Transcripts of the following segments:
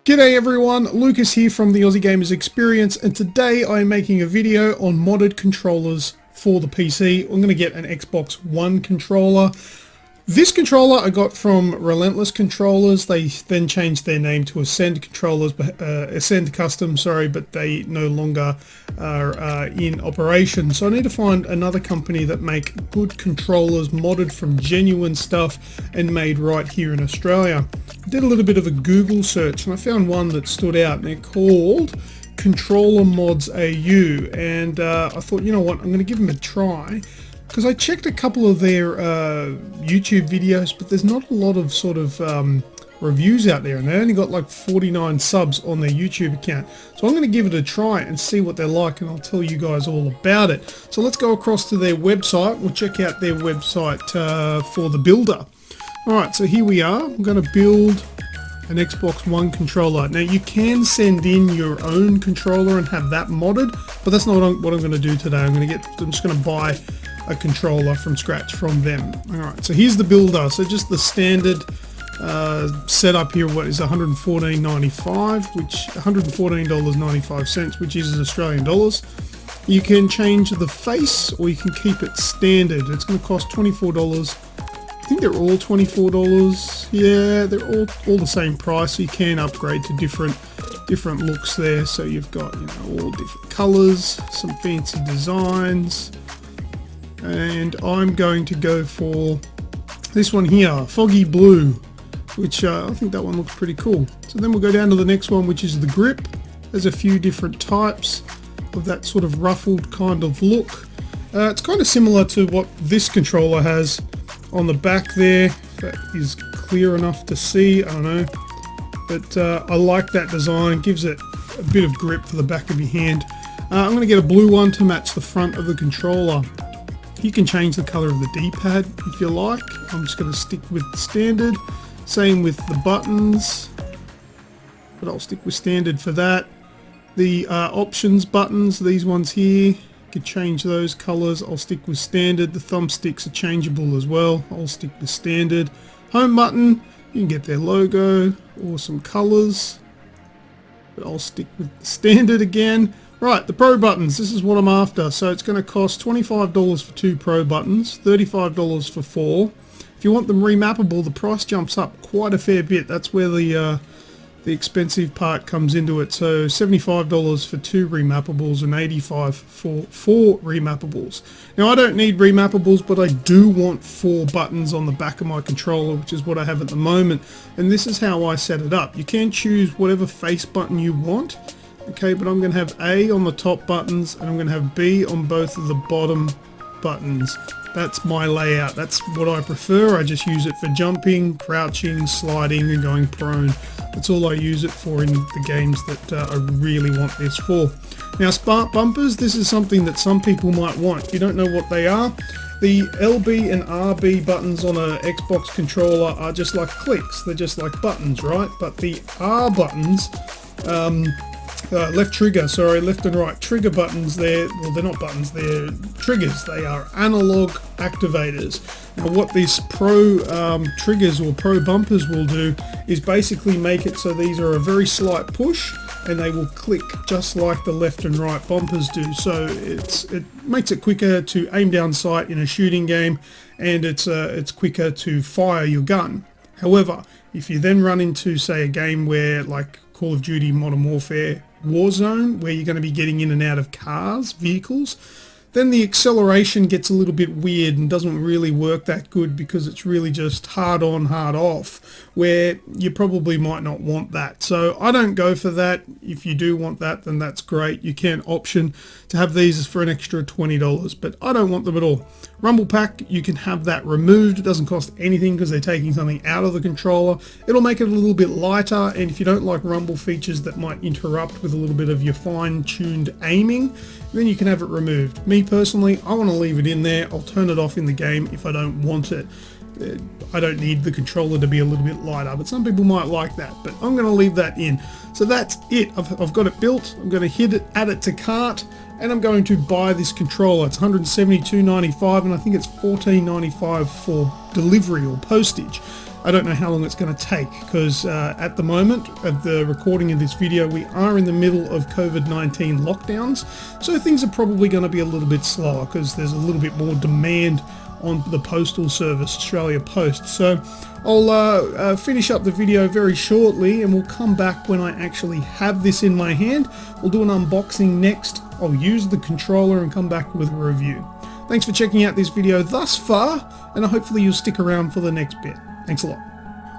G'day everyone, Lucas here from the Aussie Gamers Experience, and today I'm making a video on modded controllers for the PC. I'm going to get an Xbox One controller. This controller I got from Relentless Controllers. They then changed their name to Ascend Controllers, Ascend Custom, sorry, but they no longer are in operation. So I need to find another company that make good controllers modded from genuine stuff and made right here in Australia. I did a little bit of a Google search and I found one that stood out, and they're called Controller Modz AU, and I thought, you know what, I'm going to give them a try. Because I checked a couple of their YouTube videos, but there's not a lot of sort of reviews out there, and they only got like 49 subs on their YouTube account. So I'm going to give it a try and see what they're like, and I'll tell you guys all about it. So let's go across to their website. We'll check out their website for the builder. Alright, so here we are. I'm going to build an Xbox One controller. Now you can send in your own controller and have that modded, but that's not what I'm going to do today. I'm just going to buy a controller from scratch from them. Alright, so here's the builder. So just the standard setup here, what is $114.95, which $114.95, which is Australian dollars. You can change the face or you can keep it standard. It's going to cost $24. I think they're all $24. Yeah, they're all the same price. So you can upgrade to different looks there. So you've got, you know, all different colors, some fancy designs. And I'm going to go for this one here, Foggy Blue, which I think that one looks pretty cool. So then we'll go down to the next one, which is the grip. There's a few different types of that sort of ruffled kind of look. It's kind of similar to what this controller has on the back there. If that is clear enough to see, I don't know. But I like that design, gives it a bit of grip for the back of your hand. I'm going to get a blue one to match the front of the controller. You can change the color of the D-pad if you like. I'm just going to stick with standard. Same with the buttons, but I'll stick with standard for that. The options buttons, these ones here, you can change those colors. I'll stick with standard. The thumbsticks are changeable as well. I'll stick with standard. Home button, you can get their logo or some colors, but I'll stick with standard again. Right, the Pro buttons, this is what I'm after. So it's going to cost $25 for 2 Pro buttons, $35 for 4. If you want them remappable, the price jumps up quite a fair bit. That's where the expensive part comes into it. So $75 for 2 remappables and $85 for 4 remappables. Now I don't need remappables, but I do want 4 buttons on the back of my controller, which is what I have at the moment. And this is how I set it up. You can choose whatever face button you want. Okay, but I'm going to have A on the top buttons and I'm going to have B on both of the bottom buttons. That's my layout. That's what I prefer. I just use it for jumping, crouching, sliding and going prone. That's all I use it for in the games that I really want this for. Now smart bumpers, this is something that some people might want. If you don't know what they are, the LB and RB buttons on an Xbox controller are just like clicks. They're just like buttons, right? But the R buttons, left and right trigger buttons, they're not buttons, they're triggers. They are analog activators. Now what these Pro triggers or Pro bumpers will do is basically make it so these are a very slight push and they will click just like the left and right bumpers do. So it makes it quicker to aim down sight in a shooting game, and it's quicker to fire your gun. However, if you then run into, say, a game where like Call of Duty Modern Warfare Warzone, where you're going to be getting in and out of cars, vehicles, then the acceleration gets a little bit weird and doesn't really work that good, because it's really just hard on, hard off, where you probably might not want that. So I don't go for that. If you do want that, then that's great. You can option to have these for an extra $20, but I don't want them at all. Rumble pack, you can have that removed. It doesn't cost anything because they're taking something out of the controller. It'll make it a little bit lighter, and if you don't like rumble features that might interrupt with a little bit of your fine-tuned aiming, then you can have it removed. Me personally, I want to leave it in there. I'll turn it off in the game if I don't want it. I don't need the controller to be a little bit lighter, but some people might like that, but I'm going to leave that in. So that's it. I've got it built. I'm going to add it to cart, and I'm going to buy this controller. It's $172.95, and I think it's $14.95 for delivery or postage. I don't know how long it's going to take, because at the moment of the recording of this video, we are in the middle of COVID-19 lockdowns, so things are probably going to be a little bit slower because there's a little bit more demand on the postal service, Australia Post. So I'll finish up the video very shortly, and we'll come back when I actually have this in my hand. We'll do an unboxing next. I'll use the controller and come back with a review. Thanks for checking out this video thus far, and hopefully you'll stick around for the next bit. Thanks a lot.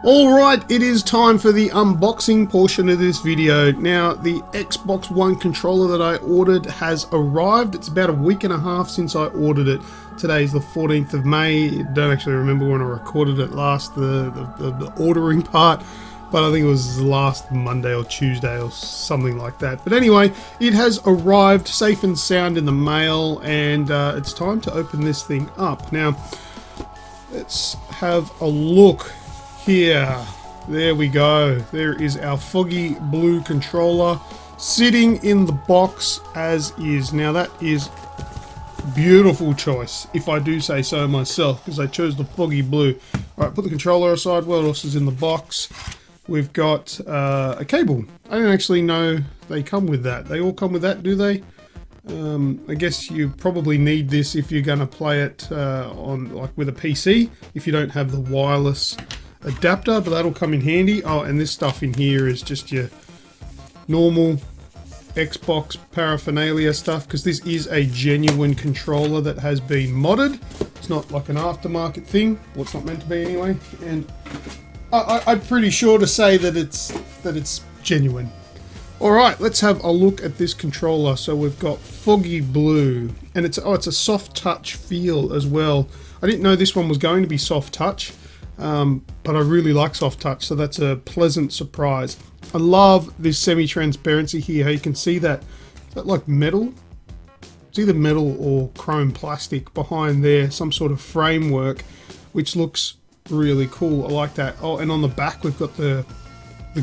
Alright, it is time for the unboxing portion of this video. Now, the Xbox One controller that I ordered has arrived. It's about a week and a half since I ordered it. Today's the 14th of May. I don't actually remember when I recorded it last, the ordering part, but I think it was last Monday or Tuesday or something like that. But anyway, it has arrived safe and sound in the mail, and it's time to open this thing up. Now, let's have a look here. There we go. There is our foggy blue controller sitting in the box as is. Now that is beautiful choice, if I do say so myself, because I chose the foggy blue. Alright, put the controller aside. What else is in the box? We've got a cable. I didn't actually know they come with that. They all come with that, do they? I guess you probably need this if you're going to play it on, like, with a PC, if you don't have the wireless adapter, but that'll come in handy. Oh, and this stuff in here is just your normal Xbox paraphernalia stuff, because this is a genuine controller that has been modded. It's not like an aftermarket thing, well, it's not meant to be anyway, and I'm pretty sure to say that it's genuine. Alright, let's have a look at this controller. So we've got foggy blue, and it's a soft touch feel as well. I didn't know this one was going to be soft touch, but I really like soft touch, so that's a pleasant surprise. I love this semi-transparency here. How you can see that. Is that like metal? It's either metal or chrome plastic behind there, some sort of framework, which looks really cool. I like that. Oh, and on the back we've got the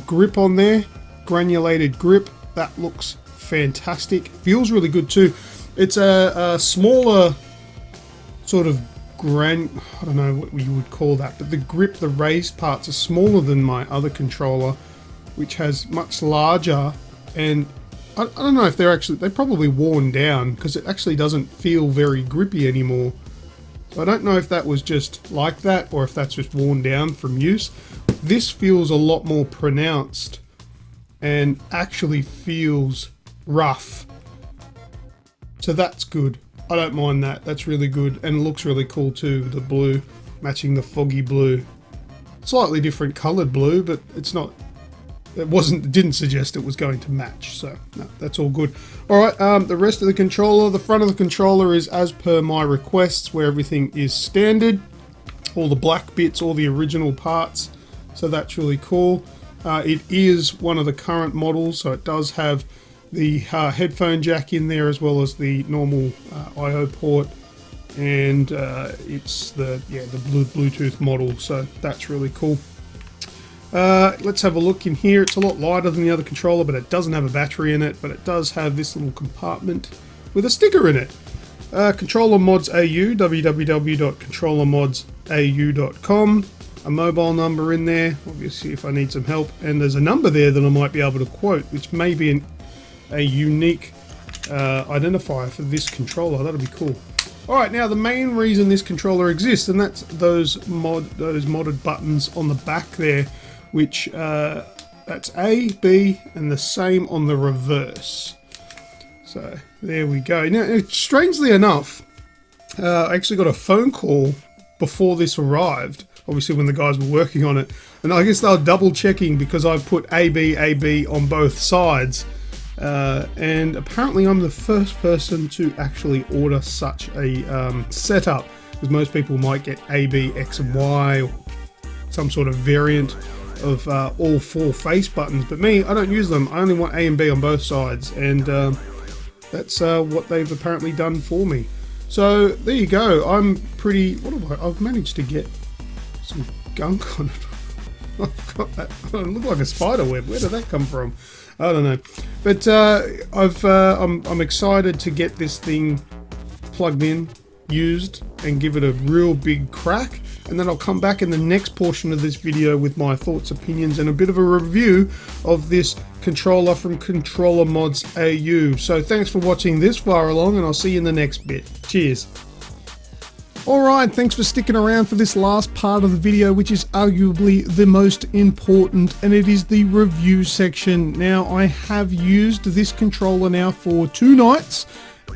grip on there, granulated grip. That looks fantastic. Feels really good too. It's a smaller sort of I don't know what you would call that, but the grip, the raised parts are smaller than my other controller, which has much larger, and I don't know if they're probably worn down, because it actually doesn't feel very grippy anymore. So I don't know if that was just like that or if that's just worn down from use. This feels a lot more pronounced and actually feels rough. So that's good. I don't mind that. That's really good, and it looks really cool too. The blue matching the foggy blue. Slightly different colored blue, but it's not. It didn't suggest it was going to match, so no, that's all good. Alright, the rest of the controller, the front of the controller is as per my requests, where everything is standard. All the black bits, all the original parts, so that's really cool. It is one of the current models, so it does have the headphone jack in there, as well as the normal I/O port, and it's the Bluetooth model, so that's really cool. Let's have a look in here. It's a lot lighter than the other controller, but it doesn't have a battery in it, but it does have this little compartment with a sticker in it. Controller Modz AU, www.controllermodsau.com. A mobile number in there, obviously, if I need some help, and there's a number there that I might be able to quote, which may be a unique identifier for this controller. That'll be cool. Alright, now the main reason this controller exists, and that's those modded buttons on the back there, which that's A, B, and the same on the reverse. So there we go. Now, strangely enough, I actually got a phone call before this arrived, obviously when the guys were working on it, and I guess they were double checking because I put AB on both sides. And apparently I'm the first person to actually order such a setup, because most people might get A, B, X and Y, or some sort of variant of all four face buttons, but me, I don't use them. I only want A and B on both sides, and that's what they've apparently done for me. So there you go. I'm pretty, I've managed to get some gunk on it. I've got that, it looked like a spider web. Where did that come from? I don't know, but I'm excited to get this thing plugged in, used, and give it a real big crack. and then I'll come back in the next portion of this video with my thoughts, opinions, and a bit of a review of this controller from Controller Modz AU. So thanks for watching this far along, and I'll see you in the next bit. Cheers. Alright, thanks for sticking around for this last part of the video, which is arguably the most important, and it is the review section. Now, I have used this controller now for 2 nights,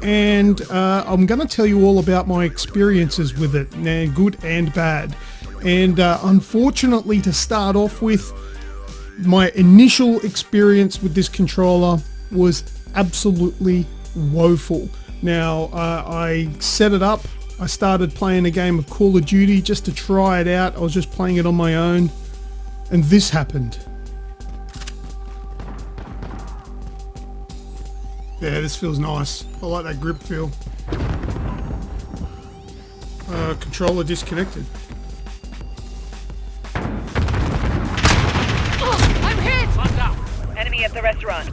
and I'm going to tell you all about my experiences with it, now good and bad. And unfortunately, to start off with, my initial experience with this controller was absolutely woeful. Now, I set it up. I started playing a game of Call of Duty just to try it out. I was just playing it on my own, and this happened. Yeah, this feels nice. I like that grip feel. Controller disconnected. Oh, I'm hit! Enemy at the restaurant.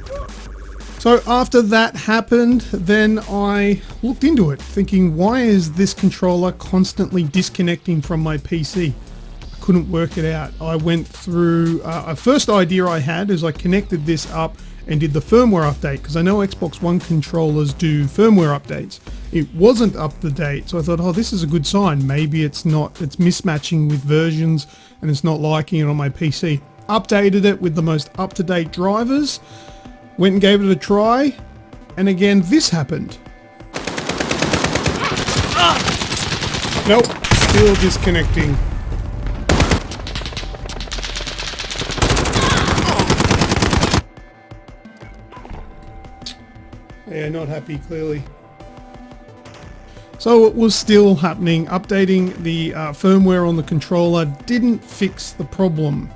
So after that happened, then I looked into it, thinking, why is this controller constantly disconnecting from my PC? I couldn't work it out. I went through, a first idea I had is I connected this up and did the firmware update, because I know Xbox One controllers do firmware updates. It wasn't up to date, so I thought, oh, this is a good sign. Maybe it's not, it's mismatching with versions and it's not liking it on my PC. Updated it with the most up-to-date drivers. Went and gave it a try, and again this happened. Nope, still disconnecting. Yeah, not happy clearly. So it was still happening. Updating the firmware on the controller didn't fix the problem.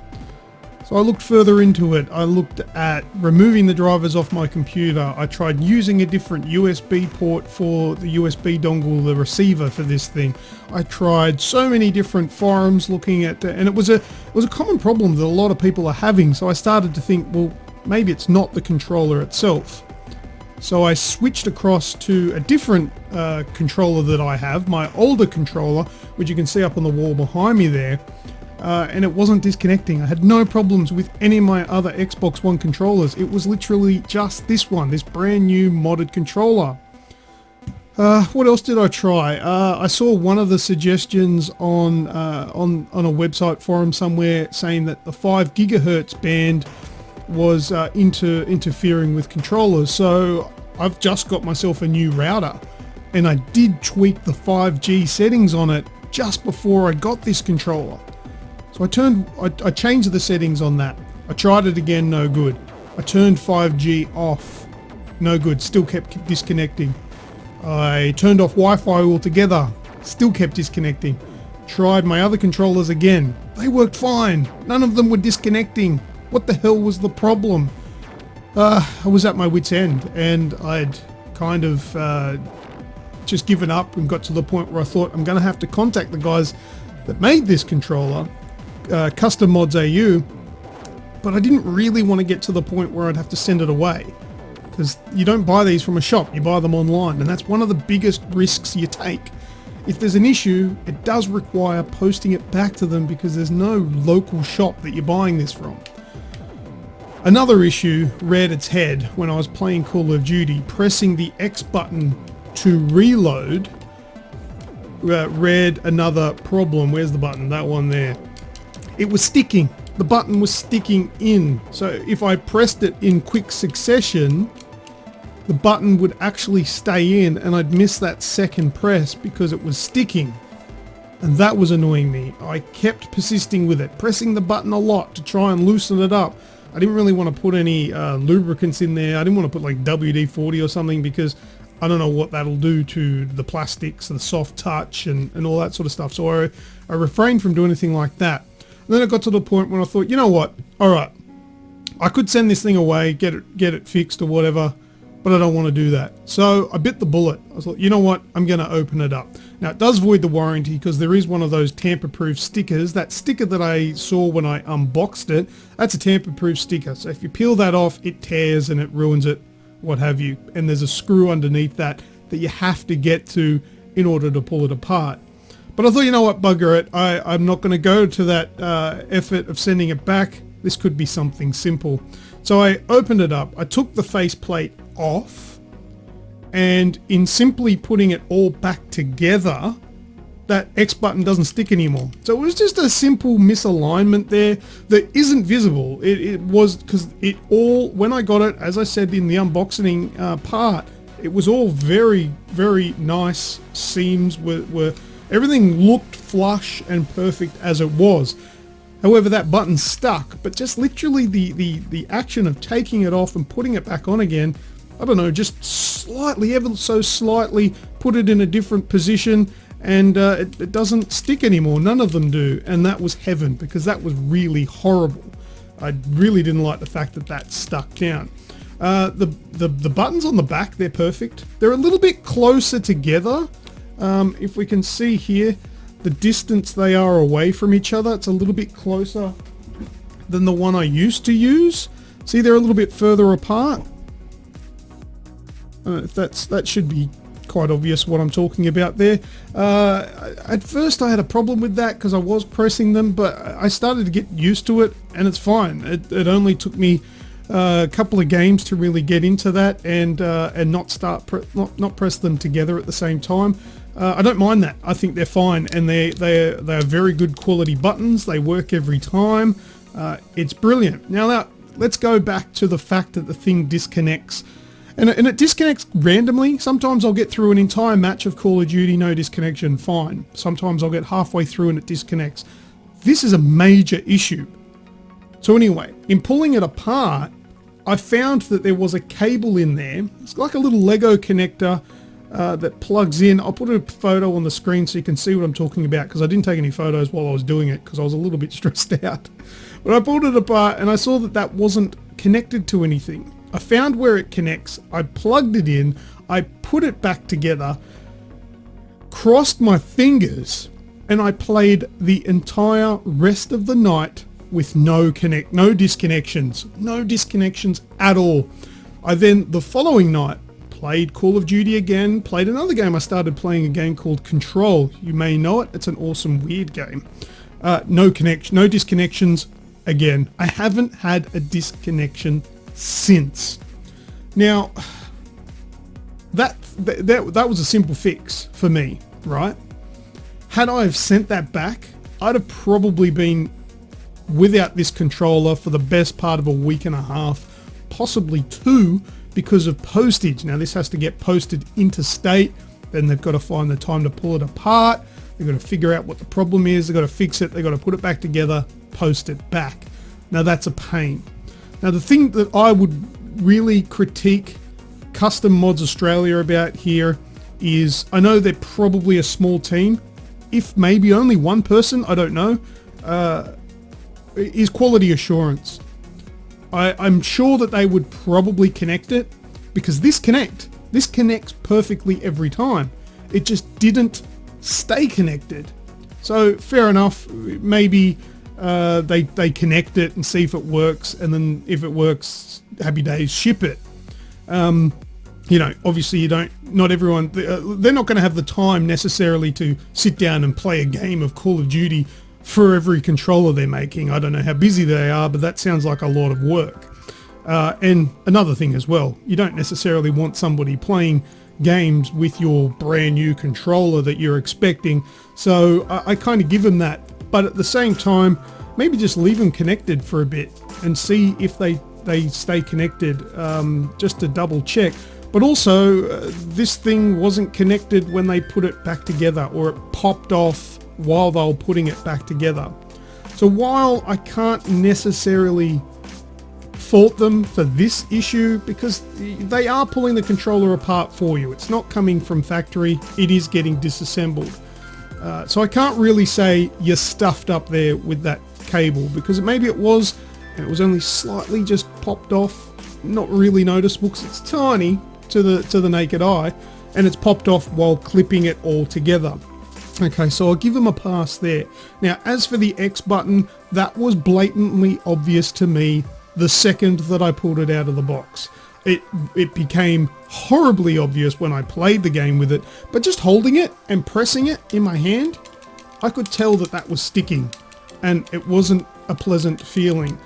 So I looked further into it. I looked at removing the drivers off my computer. I tried using a different USB port for the USB dongle, the receiver for this thing. I tried so many different forums looking at it, and it was a common problem that a lot of people are having. So I started to think, well, maybe it's not the controller itself. So I switched across to a different controller that I have, my older controller, which you can see up on the wall behind me there. And it wasn't disconnecting. I had no problems with any of my other Xbox One controllers. It was literally just this one, this brand new modded controller. What else did I try? I saw one of the suggestions on a website forum somewhere saying that the 5 gigahertz band was interfering with controllers. So I've just got myself a new router, and I did tweak the 5G settings on it just before I got this controller. So I changed the settings on that. I tried it again, no good. I turned 5G off, no good, still kept disconnecting. I turned off Wi-Fi altogether, still kept disconnecting. Tried my other controllers again, they worked fine. None of them were disconnecting. What the hell was the problem? I was at my wit's end, and I'd kind of just given up and got to the point where I thought I'm going to have to contact the guys that made this controller, Custom Modz AU, but I didn't really want to get to the point where I'd have to send it away, because you don't buy these from a shop, you buy them online, and that's one of the biggest risks you take. If there's an issue, it does require posting it back to them, because there's no local shop that you're buying this from. Another issue reared its head when I was playing Call of Duty. Pressing the X button to reload reared another problem. Where's the button? That one there. It was sticking. The button was sticking in. So if I pressed it in quick succession, the button would actually stay in, and I'd miss that second press because it was sticking. And that was annoying me. I kept persisting with it, pressing the button a lot to try and loosen it up. I didn't really want to put any lubricants in there. I didn't want to put like WD-40 or something, because I don't know what that'll do to the plastics, the soft touch, and all that sort of stuff. So I refrained from doing anything like that. And then it got to the point when I thought, you know what? All right, I could send this thing away, get it fixed or whatever, but I don't want to do that. So I bit the bullet. I was like, you know what? I'm going to open it up. Now, it does void the warranty because there is one of those tamper-proof stickers. That sticker that I saw when I unboxed it, that's a tamper-proof sticker. So if you peel that off, it tears and it ruins it, what have you. And there's a screw underneath that you have to get to in order to pull it apart. But I thought, you know what, bugger it. I'm not going to go to that effort of sending it back. This could be something simple. So I opened it up. I took the faceplate off, and in simply putting it all back together, that X button doesn't stick anymore. So it was just a simple misalignment there that isn't visible. It was because it all, when I got it, as I said in the unboxing part, it was all very, very nice. Seams were everything looked flush and perfect as it was. However, that button stuck, but just literally the action of taking it off and putting it back on again, I don't know, just slightly, ever so slightly, put it in a different position, and it doesn't stick anymore. None of them do, and that was heaven, because that was really horrible. I really didn't like the fact that that stuck down. The buttons on the back, they're perfect. They're a little bit closer together. If we can see here, the distance they are away from each other, it's a little bit closer than the one I used to use. See, they're a little bit further apart. That should be quite obvious what I'm talking about there. At first I had a problem with that because I was pressing them, but I started to get used to it, and it's fine. It only took me a couple of games to really get into that and not press them together at the same time. I don't mind that. I think they're fine, and they're very good quality buttons. They work every time. It's brilliant. Now let's go back to the fact that the thing disconnects. And it disconnects randomly. Sometimes I'll get through an entire match of Call of Duty, no disconnection, fine. Sometimes I'll get halfway through and it disconnects. This is a major issue. So anyway, in pulling it apart, I found that there was a cable in there. It's like a little Lego connector that plugs in. I'll put a photo on the screen so you can see what I'm talking about, because I didn't take any photos while I was doing it because I was a little bit stressed out. But I pulled it apart and I saw that that wasn't connected to anything. I found where it connects, I plugged it in, I put it back together, crossed my fingers, and I played the entire rest of the night with no disconnections at all. I then, the following night, played Call of Duty again, played another game. I started playing a game called Control. You may know it, it's an awesome weird game. No disconnections again. I haven't had a disconnection since. Now that was a simple fix for me, right? Had I have sent that back, I'd have probably been without this controller for the best part of a week and a half, possibly 2, because of postage. Now this has to get posted interstate, then they've got to find the time to pull it apart, they've got to figure out what the problem is, they've got to fix it, they've got to put it back together, post it back. Now that's a pain. Now the thing that I would really critique Custom Mods Australia about here is, I know they're probably a small team, if maybe only one person, I don't know, is quality assurance. I'm sure that they would probably connect it, because this connects perfectly every time. It just didn't stay connected. So fair enough, maybe they connect it and see if it works, and then if it works, happy days, ship it. You know, obviously not everyone, they're not going to have the time necessarily to sit down and play a game of Call of Duty for every controller they're making. I don't know how busy they are, but that sounds like a lot of work. And another thing as well, you don't necessarily want somebody playing games with your brand new controller that you're expecting. So I kind of give them that. But at the same time, maybe just leave them connected for a bit and see if they stay connected, just to double check. But also, this thing wasn't connected when they put it back together, or it popped off while they were putting it back together. So while I can't necessarily fault them for this issue, because they are pulling the controller apart for you, it's not coming from factory, it is getting disassembled. So I can't really say you're stuffed up there with that cable, because maybe it was, and it was only slightly just popped off, not really noticeable because it's tiny to the naked eye, and it's popped off while clipping it all together. Okay, so I'll give them a pass there. Now, as for the X button, that was blatantly obvious to me the second that I pulled it out of the box. It became horribly obvious when I played the game with it, but just holding it and pressing it in my hand, I could tell that that was sticking, and it wasn't a pleasant feeling.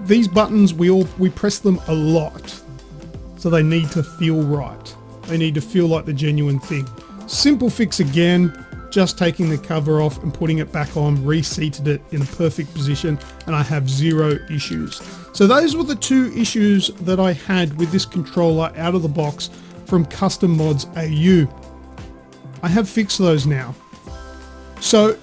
These buttons, we press them a lot, so they need to feel right. They need to feel like the genuine thing. Simple fix again, just taking the cover off and putting it back on, reseated it in a perfect position, and I have zero issues. So those were the two issues that I had with this controller out of the box from Controller Modz AU. I have fixed those now. So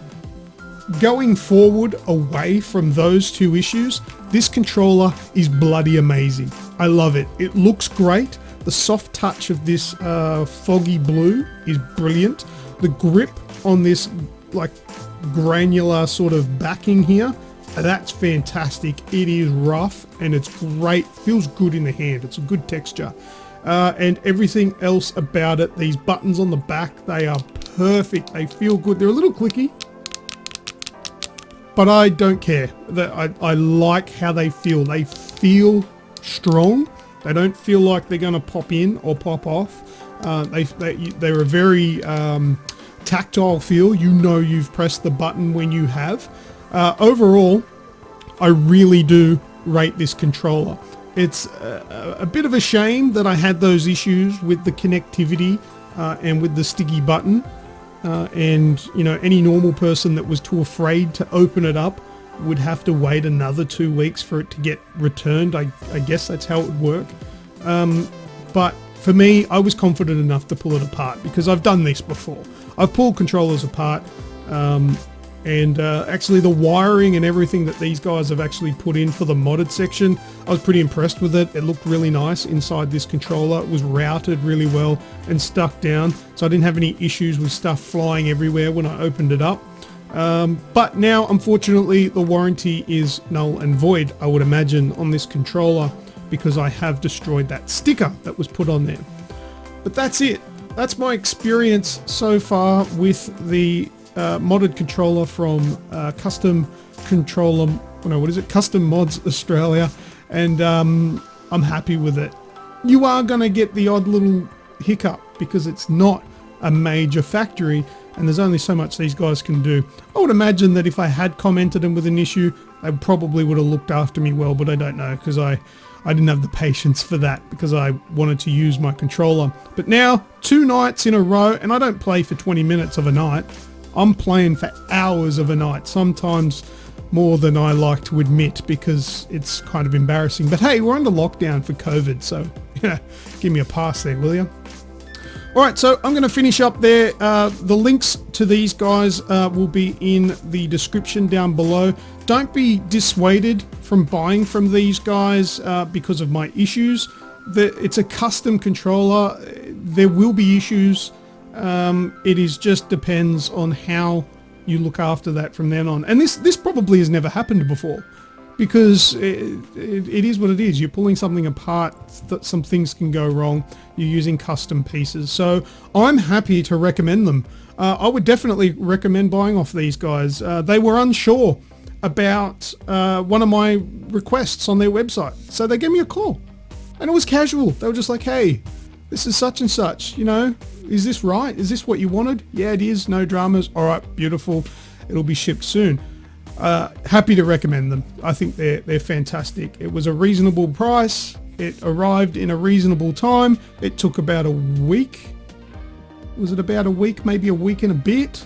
going forward away from those two issues, this controller is bloody amazing. I love it. It looks great. The soft touch of this foggy blue is brilliant. The grip on this like granular sort of backing here, that's fantastic. It is rough and it's great. Feels good in the hand. It's a good texture. And everything else about it, these buttons on the back, they are perfect. They feel good. They're a little clicky, but I don't care. I like how they feel. They feel strong. They don't feel like they're going to pop in or pop off. They're a very tactile feel. You know you've pressed the button when you have. Overall, I really do rate this controller. It's a bit of a shame that I had those issues with the connectivity and with the sticky button. And you know, any normal person that was too afraid to open it up would have to wait another 2 weeks for it to get returned. I guess that's how it would work. But for me, I was confident enough to pull it apart because I've done this before. I've pulled controllers apart, and actually the wiring and everything that these guys have actually put in for the modded section, I was pretty impressed with it. It looked really nice inside this controller. It was routed really well and stuck down, so I didn't have any issues with stuff flying everywhere when I opened it up. But now, unfortunately, the warranty is null and void, I would imagine, on this controller because I have destroyed that sticker that was put on there. But that's it. That's my experience so far with the modded controller from Controller Modz Australia, and I'm happy with it. You are going to get the odd little hiccup because it's not a major factory and there's only so much these guys can do. I would imagine that if I had commented them with an issue, they probably would have looked after me well, but I don't know because I didn't have the patience for that because I wanted to use my controller. But now, 2 nights in a row, and I don't play for 20 minutes of a night. I'm playing for hours of a night, sometimes more than I like to admit because it's kind of embarrassing. But hey, we're under lockdown for COVID, so yeah, give me a pass there, will you? Alright, so I'm going to finish up there. The links to these guys will be in the description down below. Don't be dissuaded from buying from these guys because of my issues. It's a custom controller. There will be issues. It is just depends on how you look after that from then on. And this probably has never happened before because it is what it is. You're pulling something apart, some things can go wrong. You're using custom pieces. So I'm happy to recommend them. I would definitely recommend buying off these guys. They were unsure about one of my requests on their website. So they gave me a call and it was casual. They were just like, hey, this is such and such, you know, is this right? Is this what you wanted? Yeah, it is. No dramas. All right, beautiful. It'll be shipped soon. Happy to recommend them. I think they're fantastic. It was a reasonable price. It arrived in a reasonable time. It took about a week. Was it about a week? Maybe a week and a bit.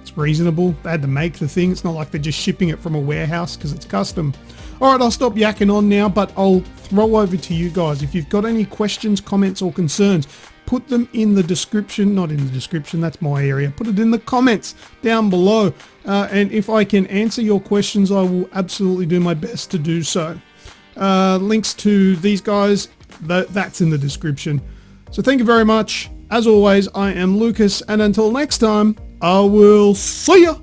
It's reasonable. They had to make the thing. It's not like they're just shipping it from a warehouse because it's custom. All right, I'll stop yakking on now, but I'll throw over to you guys. If you've got any questions, comments, or concerns, put them in the description. Not in the description, that's my area. Put it in the comments down below. And if I can answer your questions, I will absolutely do my best to do so. Links to these guys, that's in the description. So thank you very much. As always, I am Lucas, and until next time, I will see ya!